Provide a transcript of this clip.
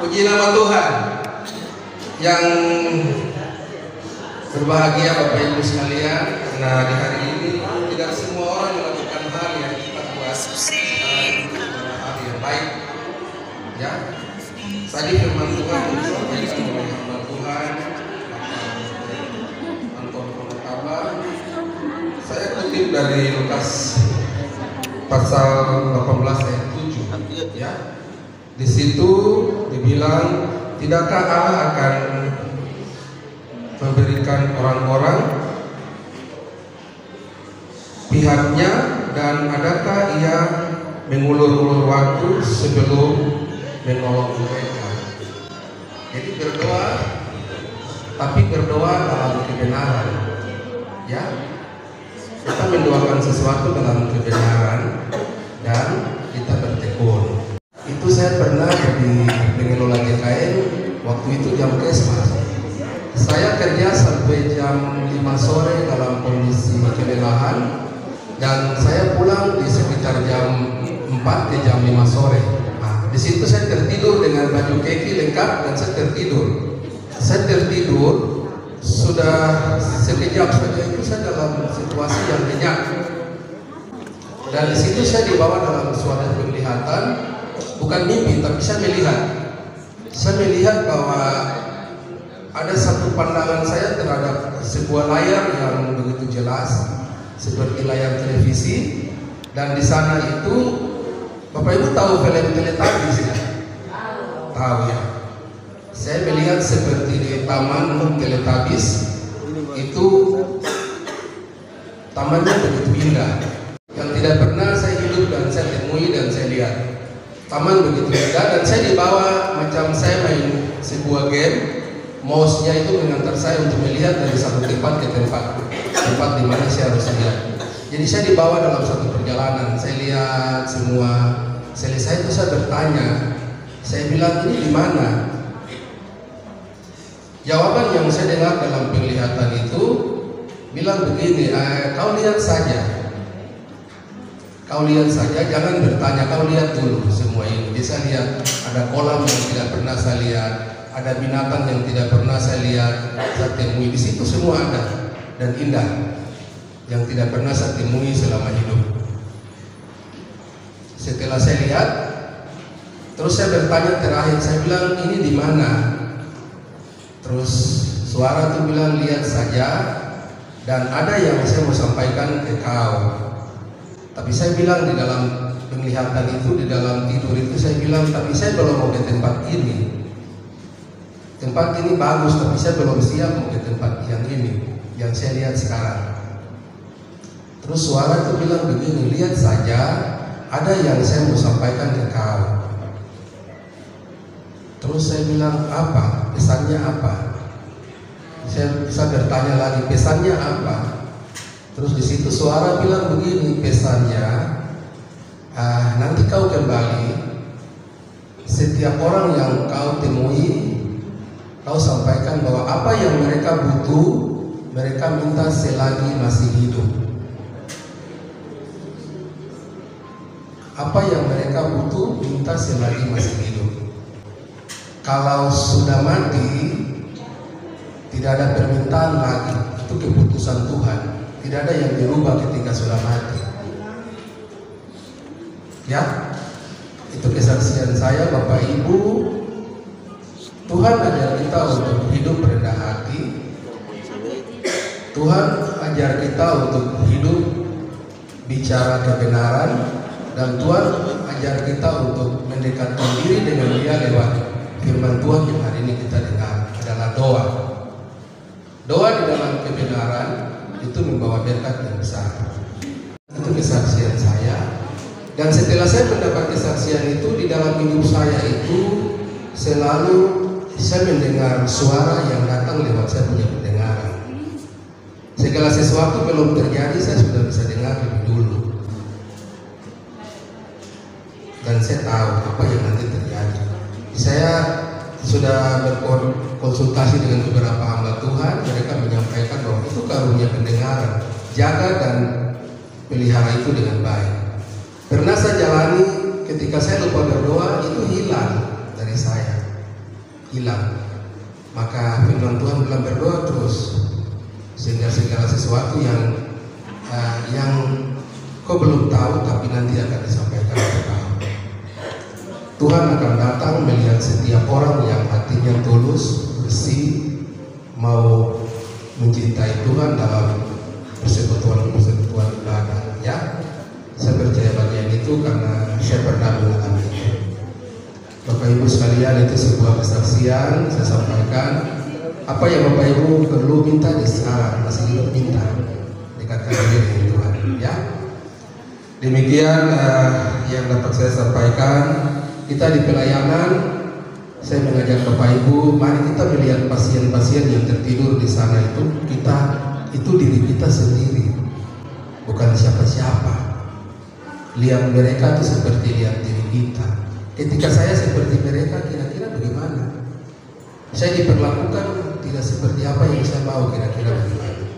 Puji nama Tuhan. Yang berbahagia Bapak Ibu sekalian, karena di hari ini tidak semua orang melakukan hal yang kita buat hal yang baik. Ya, tadi firman Tuhan disampaikan oleh hamba Tuhan Anton Konotaba. Saya kutip dari Lukas pasal 18 ayat 7. Ya, di situ dibilang, tidakkah Allah akan memberikan orang-orang pihaknya, dan adakah ia mengulur-ulur waktu sebelum menolong mereka? Jadi berdoa, tapi berdoa dalam kebenaran. Ya, kita mendoakan sesuatu dalam kebenaran dan kita bertekun. Itu saya pernah jadi pengelola GKN waktu itu jam Kesmas. Saya kerja sampai jam 5 sore dalam kondisi kelelahan, dan saya pulang di sekitar jam 4 ke jam 5 sore. Nah, di situ saya tertidur dengan baju kaki lengkap dan saya tertidur. Saya tertidur sudah sekejap saja itu saya dalam situasi yang nyenyak. Dan di situ saya dibawa dalam suatu penglihatan, bukan mimpi, tapi saya melihat. Saya melihat bahwa ada satu pandangan saya terhadap sebuah layar yang begitu jelas seperti layar televisi, dan di sana itu Bapak Ibu tahu film Teletubbies ya? Tahu ya? Saya melihat seperti di taman Teletubbies itu, tamannya begitu indah yang tidak pernah saya hidup dan saya temui dan saya lihat. Taman begitu indah, dan saya dibawa macam saya main sebuah game. Mouse-nya itu mengantar saya untuk melihat dari satu tempat ke tempat di mana saya harus lihat. Jadi saya dibawa dalam satu perjalanan, saya lihat semua. Selesai itu saya bertanya, saya bilang, ini di mana? Jawaban yang saya dengar dalam penglihatan itu bilang begini, kau lihat saja. Kau lihat saja, jangan bertanya, kau lihat dulu semua ini. Bisa lihat ada kolam yang tidak pernah saya lihat, ada binatang yang tidak pernah saya lihat, saya temui di situ semua ada, dan indah yang tidak pernah saya temui selama hidup. Setelah saya lihat, terus saya bertanya terakhir, saya bilang, ini di mana? Terus suara itu bilang, lihat saja, dan ada yang saya mau sampaikan ke kau. Tapi saya bilang di dalam penglihatan itu, di dalam tidur itu saya bilang, tapi saya belum mau ke tempat ini. Tempat ini bagus, tapi saya belum siap mau ke tempat yang ini, yang saya lihat sekarang. Terus suara itu bilang begini, lihat saja, ada yang saya mau sampaikan ke kau. Terus saya bilang, apa? Pesannya apa? Saya bisa bertanya lagi, pesannya apa? Terus di situ suara bilang begini, pesannya, nanti kau kembali, setiap orang yang kau temui, kau sampaikan bahwa apa yang mereka butuh, mereka minta selagi masih hidup. Apa yang mereka butuh, minta selagi masih hidup. Kalau sudah mati, tidak ada permintaan lagi, itu keputusan Tuhan. Tidak ada yang dirubah ketika sudah mati. Ya, itu kesaksian saya, Bapak Ibu. Tuhan ajar kita untuk hidup rendah hati. Tuhan ajar kita untuk hidup bicara kebenaran, dan Tuhan ajar kita untuk mendekatkan diri dengan Dia lewat firman Tuhan yang hari ini kita dengar adalah doa. Doa di dalam kebenaran itu membawa berkat yang besar. Itu kesaksian saya. Dan setelah saya mendapat kesaksian itu, di dalam hidup saya itu selalu saya mendengar suara yang datang lewat saya punya pendengaran. Segala sesuatu belum terjadi, saya sudah bisa dengar lebih dulu. Dan saya tahu apa yang nanti terjadi. Saya sudah berkonsultasi dengan beberapa hamba Tuhan, mereka menyampaikan bahwa itu karunia pendengaran. Jaga dan pelihara itu dengan baik. Pernah saya jalani ketika saya lupa berdoa, itu hilang dari saya. hilang. Maka firman Tuhan bilang berdoa terus, sehingga segala sesuatu yang kau belum tahu tapi nanti akan disampaikan kepada kau. Tuhan akan datang melihat setiap orang yang hatinya tulus, bersih, mau mencintai Tuhan dalam persekutuan ibadah. Ya, saya percaya bagian itu karena saya pernah mengalami itu. Bapak Ibu sekalian, itu sebuah kesaksian saya sampaikan. Apa yang Bapak Ibu perlu minta di sekarang, masih hidup minta, dekatkan diri dengan Tuhan. Ya, demikian yang dapat saya sampaikan. Kita di pelayanan, saya mengajak Bapak Ibu, mari kita melihat pasien-pasien yang tertidur di sana itu diri kita sendiri, bukan siapa-siapa. Lihat mereka itu seperti lihat diri kita. Ketika saya seperti mereka, kira-kira bagaimana? Saya diperlakukan tidak seperti apa yang saya mau, kira-kira bagaimana?